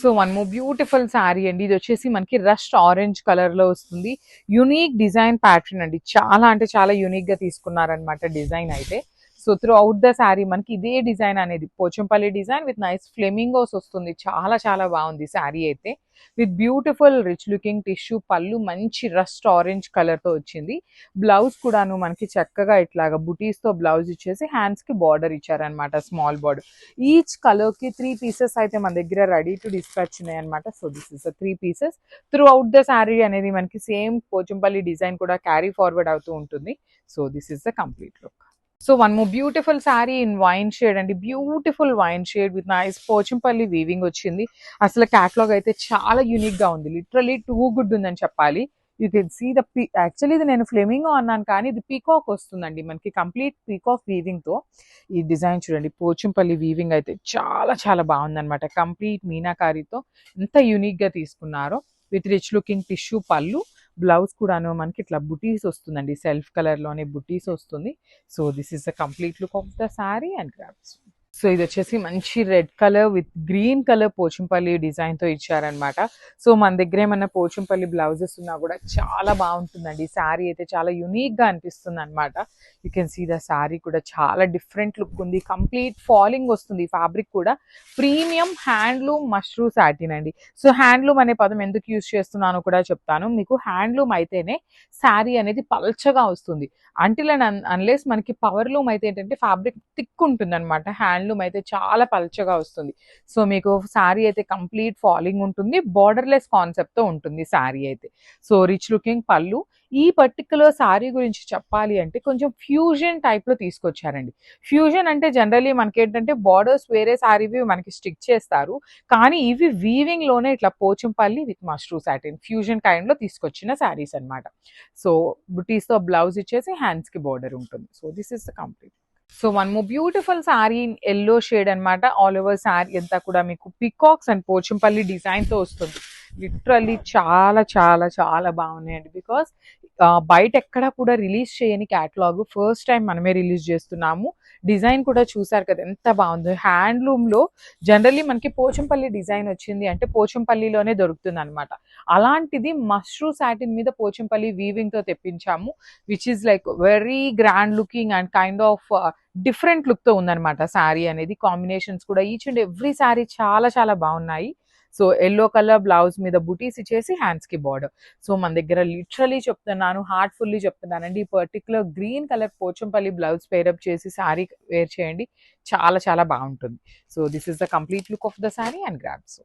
So one more beautiful sari అండి. ఇది వచ్చేసి మనకి రస్ట్ ఆరెంజ్ కలర్ లో వస్తుంది. యునిక్ డిజైన్ ప్యాటర్న్ అండి. చాలా అంటే చాలా యూనిక్ గా తీసుకున్నారనమాట డిజైన్ అయితే. So throughout the sari మనకి ఇదే డిజైన్ అనేది Pochampally design with nice flamingos వస్తుంది. చాలా చాలా బాగుంది శారీ అయితే. With beautiful rich looking tissue pallu మంచి రస్ట్ ఆరెంజ్ కలర్ తో వచ్చింది. బ్లౌజ్ కూడాను మనకి చక్కగా ఇట్లాగా బుటీస్ తో బ్లౌజ్ ఇచ్చేసి హ్యాండ్స్ కి బార్డర్ ఇచ్చారనమాట, స్మాల్ బార్డర్. ఈచ్ కలర్ కి 3 పీసెస్ అయితే మన దగ్గర రెడీ టు డిస్పాచ్ ఉన్నాయి అనమాట. So this is 3 pieces. Throughout the sari అనేది మనకి సేమ్ పోచంపల్లి డిజైన్ కూడా క్యారీ ఫార్వర్డ్ అవుతూ ఉంటుంది. So this is the complete look. So one more beautiful sari in wine shade అండి. Beautiful wine shade with nice Pochampally weaving వచ్చింది. అసలు క్యాటలాగ్ అయితే చాలా యూనిక్ గా ఉంది. లిటరలీ టూ గుడ్ ఉందని చెప్పాలి. You can see the actually ఇది నేను ఫ్లెమింగో అన్నాను కానీ ఇది పీకాక్ వస్తుందండి మనకి, కంప్లీట్ పీకాక్ వీవింగ్ తో. ఈ డిజైన్ చూడండి, పోచంపల్లి వీవింగ్ అయితే చాలా చాలా బాగుందన్నమాట. కంప్లీట్ మీనాకారితో ఎంత యూనిక్ గా తీసుకున్నారో. విత్ రిచ్ లుకింగ్ టిష్యూ పళ్ళు, బ్లౌజ్ కూడాను మనకి ఇట్లా బుటీస్ వస్తుందండి, సెల్ఫ్ కలర్ లోనే బుటీస్ వస్తుంది. So this is the complete look of the sari and grabs. So ఇది వచ్చేసి మంచి red colour with green colour Pochampally design తో ఇచ్చారనమాట. సో మన దగ్గర ఏమన్నా పోచంపల్లి బ్లౌజెస్ ఉన్నా కూడా చాలా బాగుంటుందండి. శారీ అయితే చాలా యునిక్ గా అనిపిస్తుంది అనమాట. You can see the sari కూడా చాలా డిఫరెంట్ లుక్ ఉంది. కంప్లీట్ ఫాలింగ్ వస్తుంది. ఫ్యాబ్రిక్ కూడా ప్రీమియం హ్యాండ్లూమ్ మష్రూ సాటిన్ అండి. సో హ్యాండ్లూమ్ అనే పదం ఎందుకు యూజ్ చేస్తున్నానో కూడా చెప్తాను మీకు. హ్యాండ్లూమ్ అయితేనే శారీ అనేది పల్చగా వస్తుంది. అంటిల్ అండ్ అన్లెస్ మనకి పవర్ లూమ్ అయితే ఏంటంటే ఫ్యాబ్రిక్ థిక్ ఉంటుంది అనమాట. హ్యాండ్లూమ్ అయితే చాలా పల్చగా వస్తుంది. సో మీకు శారీ అయితే కంప్లీట్ ఫాలింగ్ ఉంటుంది. బార్డర్లెస్ కాన్సెప్ట్ తో ఉంటుంది శారీ అయితే. సో రిచ్ లుకింగ్ పళ్ళు. ఈ పర్టికులర్ శారీ గురించి చెప్పాలి అంటే కొంచెం ఫ్యూజన్ టైప్ లో తీసుకొచ్చారండి. ఫ్యూజన్ అంటే జనరల్లీ మనకి ఏంటంటే బార్డర్స్ వేరే శారీవి మనకి స్టిక్ చేస్తారు, కానీ ఇవి వీవింగ్ లోనే ఇట్లా Pochampally with mashru satin fusion kind లో తీసుకొచ్చిన శారీస్ అనమాట. సో బుటీస్ తో బ్లౌజ్ ఇచ్చేసి హ్యాండ్స్ కి బార్డర్ ఉంటుంది. So this is the complete. So one more beautiful sari in yellow shade అనమాట. ఆల్ ఓవర్ శారీ అంతా కూడా మీకు పికాక్స్ అండ్ పోచంపల్లి డిజైన్ తో వస్తుంది. లిటరల్లీ చాలా చాలా చాలా బాగున్నాయండి. బికాస్ బయట ఎక్కడ కూడా రిలీజ్ చేయని క్యాటలాగ్ ఫస్ట్ టైం మనమే రిలీజ్ చేస్తున్నాము. డిజైన్ కూడా చూసారు కదా ఎంత బాగుందో. హ్యాండ్లూమ్ లో జనరల్లీ మనకి పోచంపల్లి డిజైన్ వచ్చింది అంటే పోచంపల్లిలోనే దొరుకుతుంది అనమాట. అలాంటిది మష్రూ సాటిన్ మీద పోచంపల్లి వీవింగ్ తో తెప్పించాము, which is like very grand looking and kind of different look తో ఉందన్నమాట శారీ అనేది. కాంబినేషన్స్ కూడా ఈచ్ అండ్ ఎవ్రీ శారీ చాలా చాలా బాగున్నాయి. సో ఎల్లో కలర్ బ్లౌజ్ మీద బుటీస్ ఇచ్చేసి హ్యాండ్స్ కి బార్డర్. సో మన దగ్గర లిటరలీ చెప్తున్నాను, హార్ట్ఫుల్లీ చెప్తున్నానండి, ఈ particular green colour Pochampally blouse pair up చేసి శారీ వేర్ చేయండి, చాలా చాలా బాగుంటుంది. So this is the complete look of the sari and grabs.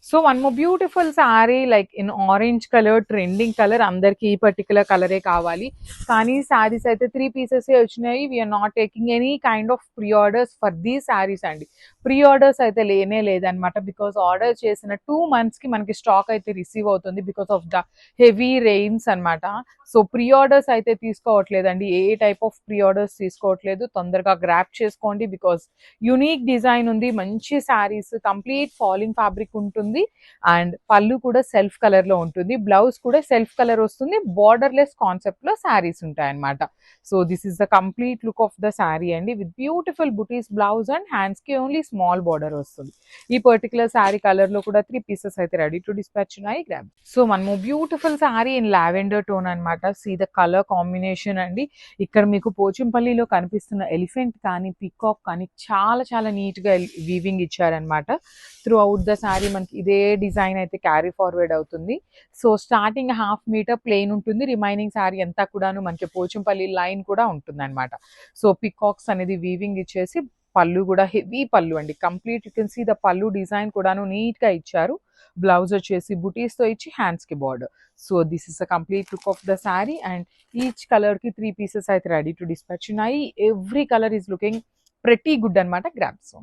So one more beautiful sari like in orange colour, trending colour. అందరికి ఈ పర్టికులర్ కలరే కావాలి, కానీ శారీస్ అయితే 3 పీసెస్ వచ్చినాయి. We're not taking any kind of pre orders for these saris అండి. Pre orders అయితే లేనే లేదనమాట. బికాస్ ఆర్డర్ చేసిన 2 months కి మనకి స్టాక్ అయితే రిసీవ్ అవుతుంది because of the heavy rains అనమాట. సో ప్రీ ఆర్డర్స్ అయితే తీసుకోవట్లేదండి. ఏ టైప్ ఆఫ్ ప్రీ ఆర్డర్స్ తీసుకోవట్లేదు. తొందరగా గ్రాప్ చేసుకోండి బికాస్ యునిక్ డిజైన్ ఉంది, మంచి శారీస్, కంప్లీట్ ఫాలింగ్ ఫ్యాబ్రిక్ ఉంటుంది అండ్ పళ్ళు కూడా సెల్ఫ్ కలర్ లో ఉంటుంది. బ్లౌజ్ కూడా సెల్ఫ్ కలర్ వస్తుంది. బార్డర్లెస్ కాన్సెప్ట్ లో శారీస్ ఉంటాయి అనమాట. So this is the complete look of the sari అండి. With beautiful buttis blouse and hands కి ఓన్లీ స్మాల్ బార్డర్ వస్తుంది. ఈ పర్టికులర్ శారీ కలర్ లో కూడా 3 పీసెస్ అయితే రెడీ టు డిస్పాచ్ ఉన్నాయి. Grab. So one more beautiful sari in lavender tone అనమాట. See the colour combination అండి. ఇక్కడ మీకు పోచంపల్లిలో కనిపిస్తున్న ఎలిఫెంట్ కానీ పికాక్ కానీ చాలా చాలా నీట్ గా వీవింగ్ ఇచ్చారనమాట. త్రూ అవుట్ ద శారీ మనకి ఇదే డిజైన్ అయితే క్యారీ ఫార్వర్డ్ అవుతుంది. సో స్టార్టింగ్ 1/2 మీటర్ ప్లెయిన్ ఉంటుంది. రిమైనింగ్ శారీ అంతా కూడాను మనకి పోచంపల్లి లైన్ కూడా ఉంటుంది అనమాట. సో పికాక్స్ అనేది వీవింగ్ ఇచ్చేసి పళ్ళు కూడా హెవీ పళ్ళు అండి. Complete you can see the pallu design కూడాను నీట్ గా ఇచ్చారు. బ్లౌజ్ వచ్చేసి బుటీస్ తో ఇచ్చి హ్యాండ్స్ కి border. So this is the complete look of the sari and each colour కి 3 పీసెస్ అయితే రెడీ టు డిస్పాచ్ ఉన్నాయి. Every colour is looking pretty good అనమాట. గ్రాబ్స్.